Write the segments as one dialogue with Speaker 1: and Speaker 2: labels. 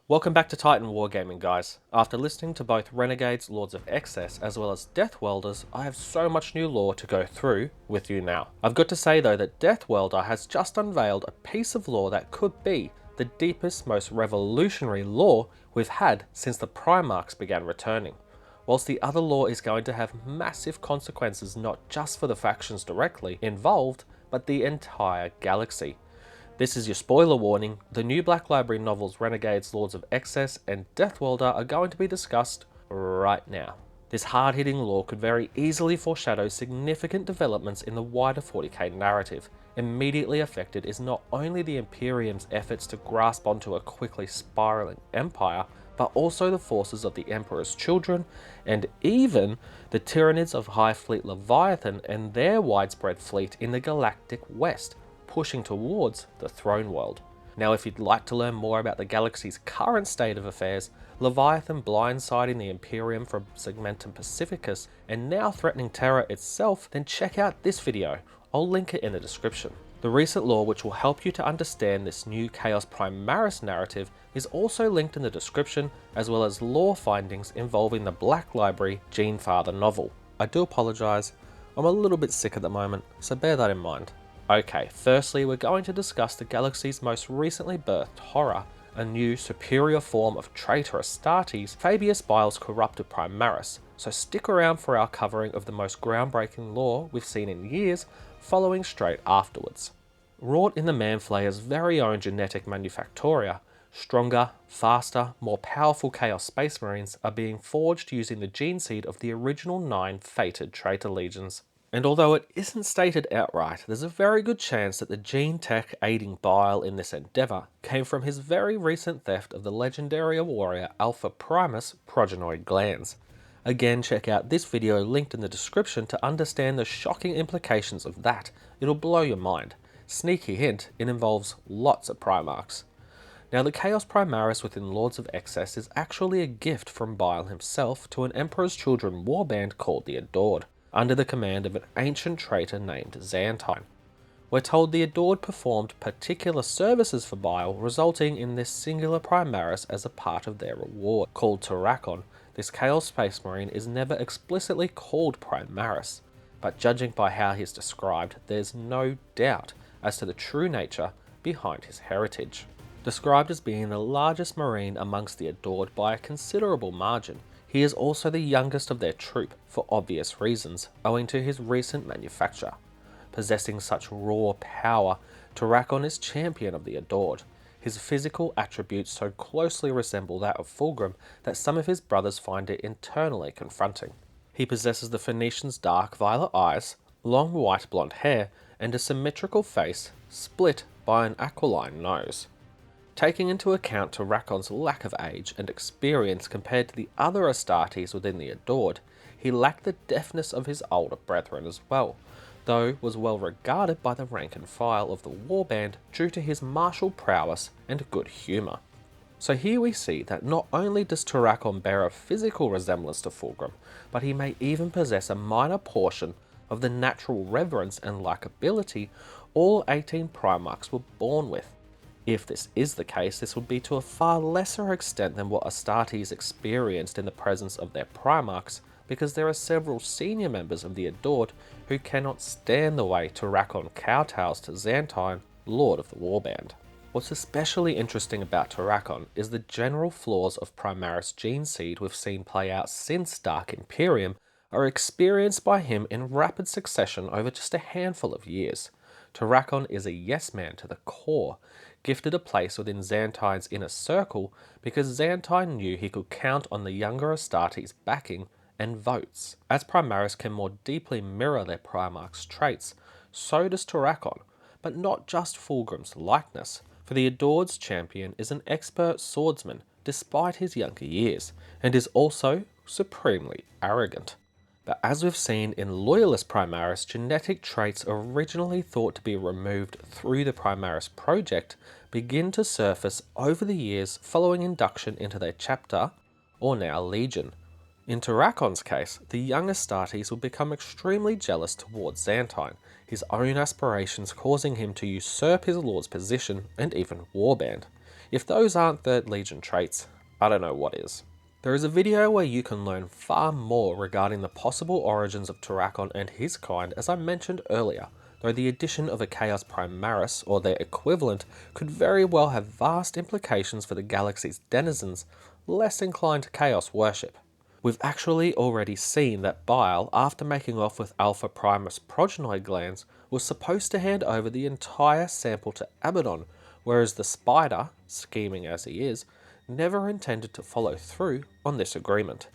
Speaker 1: Welcome back to Titan Wargaming, guys. After listening to both Renegades, Lords of Excess, as well as Death Welders, I have so much new lore to go through with you now. I've got to say though that Death Welder has just unveiled a piece of lore that could be the deepest, most revolutionary lore we've had since the Primarchs began returning. Whilst the other lore is going to have massive consequences not just for the factions directly involved, but the entire galaxy. This is your spoiler warning. The new Black Library novels Renegades, Lords of Excess and Death Welder are going to be discussed right now. This hard-hitting lore could very easily foreshadow significant developments in the wider 40k narrative. Immediately affected is not only the Imperium's efforts to grasp onto a quickly spiraling empire, but also the forces of the Emperor's children, and even the Tyranids of High Fleet Leviathan and their widespread fleet in the galactic west, pushing towards the throne world. Now, if you'd like to learn more about the galaxy's current state of affairs, Leviathan blindsiding the Imperium from Segmentum Pacificus and now threatening Terra itself, then check out this video. I'll link it in the description. The recent lore which will help you to understand this new Chaos Primaris narrative is also linked in the description, as well as lore findings involving the Black Library Genefather novel. I do apologise, I'm a little bit sick at the moment, so bear that in mind. Okay, firstly we're going to discuss the galaxy's most recently birthed horror, a new superior form of traitor Astartes, Fabius Bile's corrupted Primaris, so stick around for our covering of the most groundbreaking lore we've seen in years, following straight afterwards. Wrought in the Manflayer's very own genetic manufactoria, stronger, faster, more powerful Chaos Space Marines are being forged using the gene seed of the original 9 fated traitor legions. And although it isn't stated outright, there's a very good chance that the gene tech aiding Bile in this endeavour came from his very recent theft of the legendary warrior Alpha Primus progenoid glands. Again, check out this video linked in the description to understand the shocking implications of that. It'll blow your mind. Sneaky hint, it involves lots of Primarchs. Now, the Chaos Primaris within Lords of Excess is actually a gift from Bile himself to an Emperor's Children warband called the Adored, under the command of an ancient traitor named Dainton. We're told the Adored performed particular services for Bile, resulting in this singular Primaris as a part of their reward. Called Tyrakon, this Chaos Space Marine is never explicitly called Primaris, but judging by how he's described, there's no doubt as to the true nature behind his heritage. Described as being the largest Marine amongst the Adored by a considerable margin, he is also the youngest of their troop, for obvious reasons, owing to his recent manufacture. Possessing such raw power, Tyrakon is champion of the Adored. His physical attributes so closely resemble that of Fulgrim that some of his brothers find it internally confronting. He possesses the Phoenician's dark violet eyes, long white blonde hair, and a symmetrical face split by an aquiline nose. Taking into account Tyrakon's lack of age and experience compared to the other Astartes within the Adored, he lacked the deftness of his older brethren as well, though was well regarded by the rank and file of the warband due to his martial prowess and good humour. So here we see that not only does Tyrakon bear a physical resemblance to Fulgrim, but he may even possess a minor portion of the natural reverence and likability all 18 Primarchs were born with. If this is the case, this would be to a far lesser extent than what Astartes experienced in the presence of their Primarchs, because there are several senior members of the Adored who cannot stand the way Tyrakon kowtows to Dainton, Lord of the Warband. What's especially interesting about Tyrakon is the general flaws of Primaris gene seed we've seen play out since Dark Imperium are experienced by him in rapid succession over just a handful of years. Tyrakon is a yes man to the core, gifted a place within Dainton's inner circle because Dainton knew he could count on the younger Astartes' backing and votes. As Primaris can more deeply mirror their Primarch's traits, so does Tyrakon, but not just Fulgrim's likeness, for the Adored's champion is an expert swordsman despite his younger years, and is also supremely arrogant. But as we've seen in Loyalist Primaris, genetic traits originally thought to be removed through the Primaris project begin to surface over the years following induction into their chapter, or now Legion. In Tyrakon's case, the young Astartes will become extremely jealous towards Dainton, his own aspirations causing him to usurp his lord's position and even warband. If those aren't Third Legion traits, I don't know what is. There is a video where you can learn far more regarding the possible origins of Tyrakon and his kind, as I mentioned earlier, though the addition of a Chaos Primaris, or their equivalent, could very well have vast implications for the galaxy's denizens, less inclined to chaos worship. We've actually already seen that Bile, after making off with Alpha Primus progenoid glands, was supposed to hand over the entire sample to Abaddon, whereas the Spider, scheming as he is, never intended to follow through on this agreement.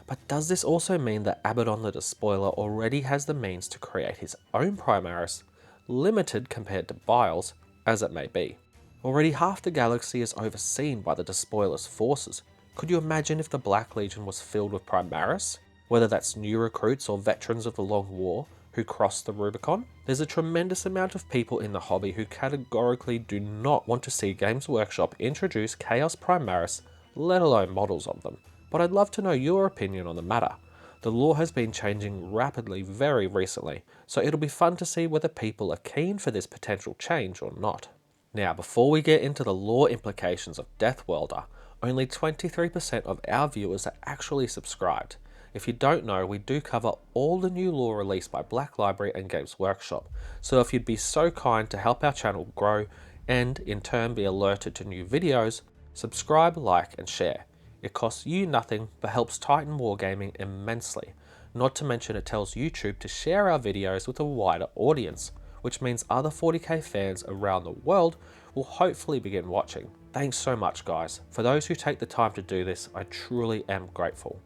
Speaker 1: But does this also mean that Abaddon the Despoiler already has the means to create his own Primaris, limited compared to Bile's, as it may be? Already half the galaxy is overseen by the Despoiler's forces. Could you imagine if the Black Legion was filled with Primaris? Whether that's new recruits or veterans of the Long War who crossed the Rubicon? There's a tremendous amount of people in the hobby who categorically do not want to see Games Workshop introduce Chaos Primaris, let alone models of them. But I'd love to know your opinion on the matter. The lore has been changing rapidly very recently, so it'll be fun to see whether people are keen for this potential change or not. Now, before we get into the lore implications of Death Welder, only 23% of our viewers are actually subscribed. If you don't know, we do cover all the new lore released by Black Library and Games Workshop, so if you'd be so kind to help our channel grow and in turn be alerted to new videos, subscribe, like and share. It costs you nothing but helps Titan Wargaming immensely, not to mention it tells YouTube to share our videos with a wider audience, which means other 40k fans around the world will hopefully begin watching. Thanks so much guys. For those who take the time to do this, I truly am grateful.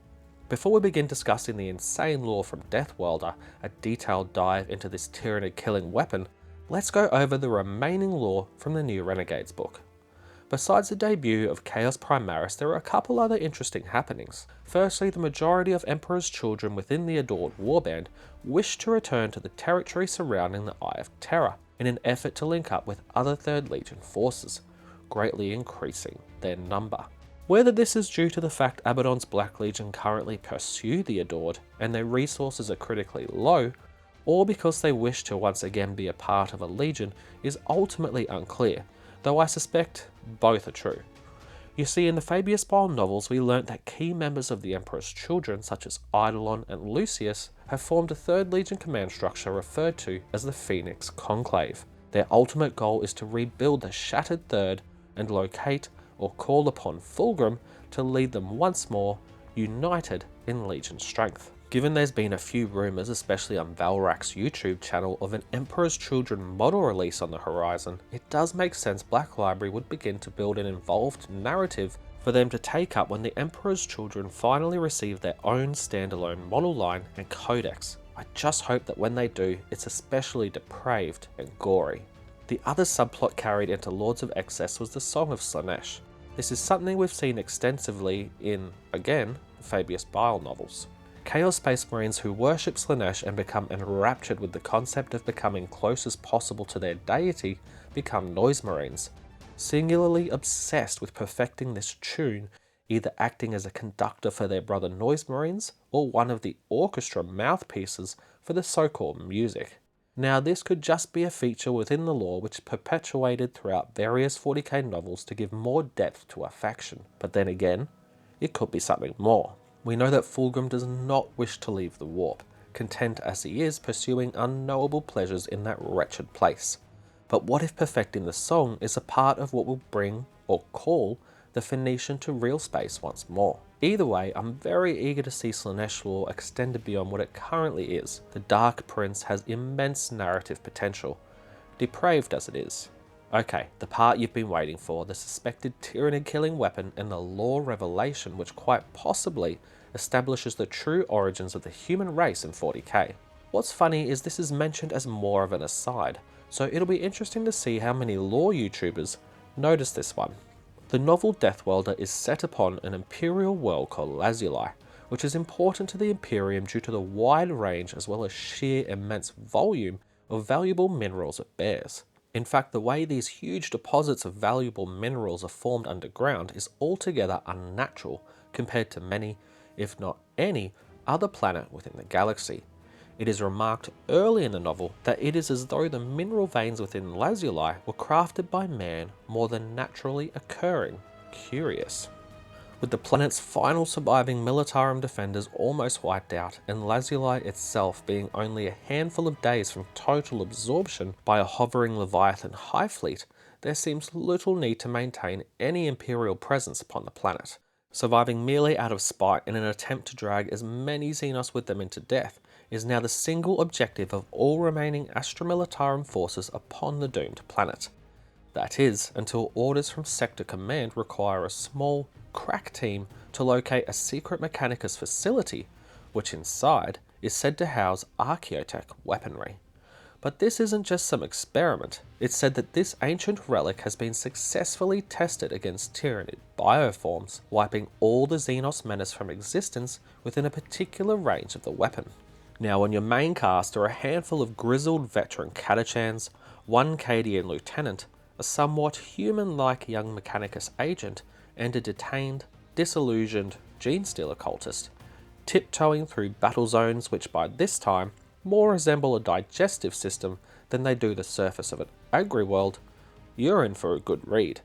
Speaker 1: Before we begin discussing the insane lore from Death Welder, a detailed dive into this Tyranid killing weapon, let's go over the remaining lore from the new Renegades book. Besides the debut of Chaos Primaris, there are a couple other interesting happenings. Firstly, the majority of Emperor's children within the Adored Warband wish to return to the territory surrounding the Eye of Terror, in an effort to link up with other 3rd Legion forces, greatly increasing their number. Whether this is due to the fact Abaddon's Black Legion currently pursue the Adored and their resources are critically low, or because they wish to once again be a part of a legion is ultimately unclear, though I suspect both are true. You see, in the Fabius Bile novels we learnt that key members of the Emperor's children such as Eidolon and Lucius have formed a 3rd Legion command structure referred to as the Phoenix Conclave. Their ultimate goal is to rebuild the shattered Third and locate or call upon Fulgrim to lead them once more, united in Legion strength. Given there's been a few rumours, especially on Valrak's YouTube channel, of an Emperor's Children model release on the horizon, it does make sense Black Library would begin to build an involved narrative for them to take up when the Emperor's Children finally receive their own standalone model line and codex. I just hope that when they do, it's especially depraved and gory. The other subplot carried into Lords of Excess was the Song of Slaanesh. This is something we've seen extensively in, again, the Fabius Bile novels. Chaos Space Marines who worship Slaanesh and become enraptured with the concept of becoming close as possible to their deity become Noise Marines, singularly obsessed with perfecting this tune, either acting as a conductor for their brother Noise Marines or one of the orchestra mouthpieces for the so-called music. Now this could just be a feature within the lore which perpetuated throughout various 40k novels to give more depth to a faction, but then again, it could be something more. We know that Fulgrim does not wish to leave the warp, content as he is pursuing unknowable pleasures in that wretched place. But what if perfecting the song is a part of what will bring, or call, the Phoenician to real space once more? Either way, I'm very eager to see Slaanesh lore extended beyond what it currently is. The Dark Prince has immense narrative potential, depraved as it is. Okay, the part you've been waiting for, the suspected Tyranid killing weapon and the lore revelation which quite possibly establishes the true origins of the human race in 40k. What's funny is this is mentioned as more of an aside, so it'll be interesting to see how many lore YouTubers notice this one. The novel Death Welder is set upon an imperial world called Lazuli, which is important to the Imperium due to the wide range as well as sheer immense volume of valuable minerals it bears. In fact, the way these huge deposits of valuable minerals are formed underground is altogether unnatural compared to many, if not any, other planet within the galaxy. It is remarked early in the novel that it is as though the mineral veins within lazuli were crafted by man more than naturally occurring. Curious. With the planet's final surviving Militarum defenders almost wiped out, and lazuli itself being only a handful of days from total absorption by a hovering Leviathan hive fleet, there seems little need to maintain any Imperial presence upon the planet. Surviving merely out of spite in an attempt to drag as many Xenos with them into death is now the single objective of all remaining Astra Militarum forces upon the doomed planet. That is, until orders from Sector Command require a small, crack team to locate a secret Mechanicus facility, which inside is said to house Archaeotech weaponry. But this isn't just some experiment. It's said that this ancient relic has been successfully tested against Tyranid bioforms, wiping all the Xenos menace from existence within a particular range of the weapon. Now, on your main cast are a handful of grizzled veteran Catachans, one Cadian lieutenant, a somewhat human-like young Mechanicus agent, and a detained, disillusioned gene-stealer cultist, tiptoeing through battle zones which by this time more resemble a digestive system than they do the surface of an agri-world. You're in for a good read.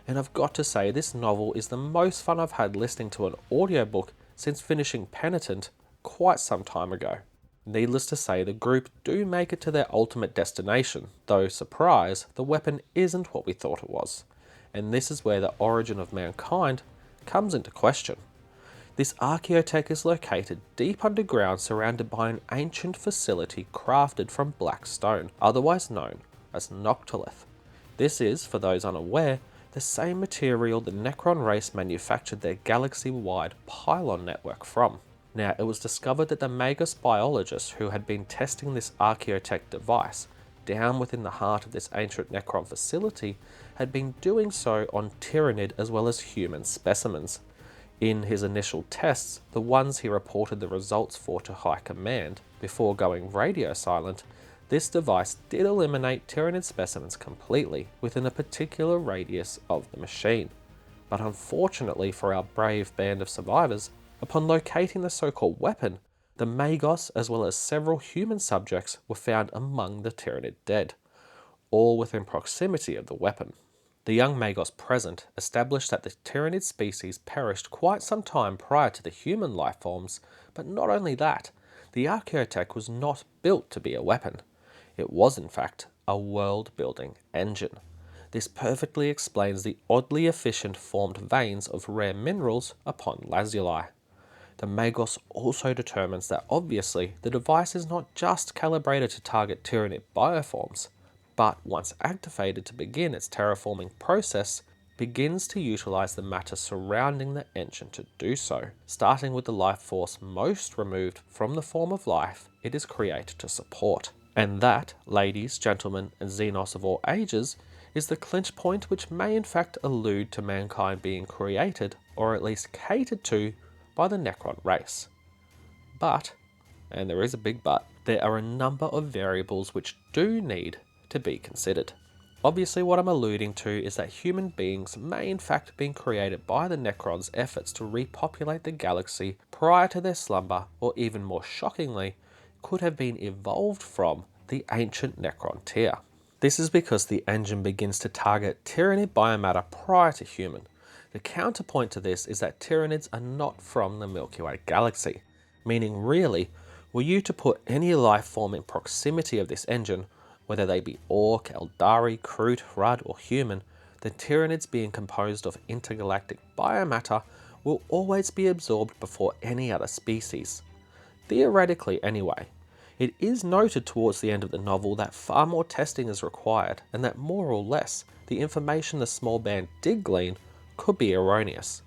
Speaker 1: And I've got to say, this novel is the most fun I've had listening to an audiobook since finishing Penitent quite some time ago. Needless to say, the group do make it to their ultimate destination, though, surprise, the weapon isn't what we thought it was. And this is where the origin of mankind comes into question. This Archaeotech is located deep underground, surrounded by an ancient facility crafted from black stone, otherwise known as Noctilith. This is, for those unaware, the same material the Necron race manufactured their galaxy-wide pylon network from. Now, it was discovered that the Magos biologists who had been testing this Archaeotech device down within the heart of this ancient Necron facility had been doing so on Tyranid as well as human specimens. In his initial tests, the ones he reported the results for to High Command, before going radio silent, this device did eliminate Tyranid specimens completely within a particular radius of the machine. But unfortunately for our brave band of survivors, upon locating the so-called weapon, the Magos as well as several human subjects were found among the Tyranid dead, all within proximity of the weapon. The young Magos present established that the Tyranid species perished quite some time prior to the human life forms, but not only that, the Archaeotech was not built to be a weapon. It was in fact a world-building engine. This perfectly explains the oddly efficient formed veins of rare minerals upon lazuli. The Magos also determines that obviously the device is not just calibrated to target Tyranid bioforms, but once activated to begin its terraforming process, begins to utilize the matter surrounding the engine to do so, starting with the life force most removed from the form of life it is created to support. And that, ladies, gentlemen, and Xenos of all ages, is the clinch point which may in fact allude to mankind being created, or at least catered to, by the Necron race. But, and there is a big but, there are a number of variables which do need to be considered. Obviously what I'm alluding to is that human beings may in fact be created by the Necrons' efforts to repopulate the galaxy prior to their slumber, or even more shockingly, could have been evolved from the ancient Necron tier. This is because the engine begins to target Tyranid biomatter prior to human. The counterpoint to this is that Tyranids are not from the Milky Way galaxy, meaning really, were you to put any life form in proximity of this engine, whether they be Orc, Eldari, Kroot, Rud, or human, the Tyranids being composed of intergalactic biomatter will always be absorbed before any other species. Theoretically anyway. It is noted towards the end of the novel that far more testing is required, and that more or less, the information the small band did glean could be erroneous.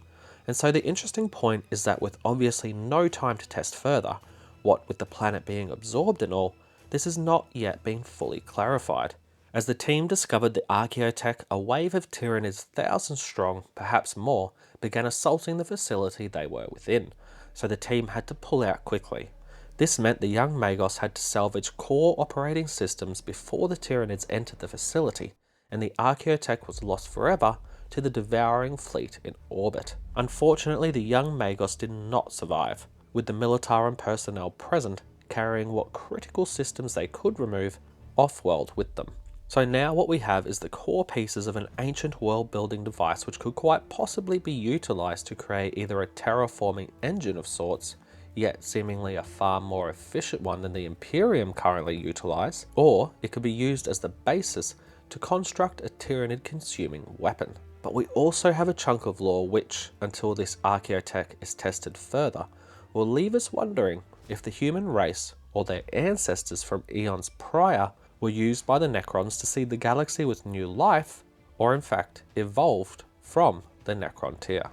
Speaker 1: And so the interesting point is that with obviously no time to test further, what with the planet being absorbed and all, this has not yet been fully clarified. As the team discovered the Archaeotech, a wave of Tyranids 1,000 strong, perhaps more, began assaulting the facility they were within, so the team had to pull out quickly. This meant the young Magos had to salvage core operating systems before the Tyranids entered the facility, and the Archaeotech was lost forever to the devouring fleet in orbit. Unfortunately, the young Magos did not survive, with the Militarum personnel present carrying what critical systems they could remove off-world with them. So now what we have is the core pieces of an ancient world-building device which could quite possibly be utilised to create either a terraforming engine of sorts, yet seemingly a far more efficient one than the Imperium currently utilise, or it could be used as the basis to construct a Tyranid consuming weapon. But we also have a chunk of lore which, until this archaeotech is tested further, will leave us wondering if the human race, or their ancestors from eons prior, were used by the Necrons to seed the galaxy with new life, or in fact evolved from the Necron tier.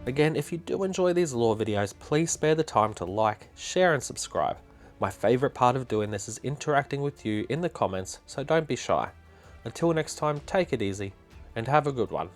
Speaker 1: Again, if you do enjoy these lore videos, please spare the time to like, share and subscribe. My favourite part of doing this is interacting with you in the comments, so don't be shy. Until next time, take it easy and have a good one.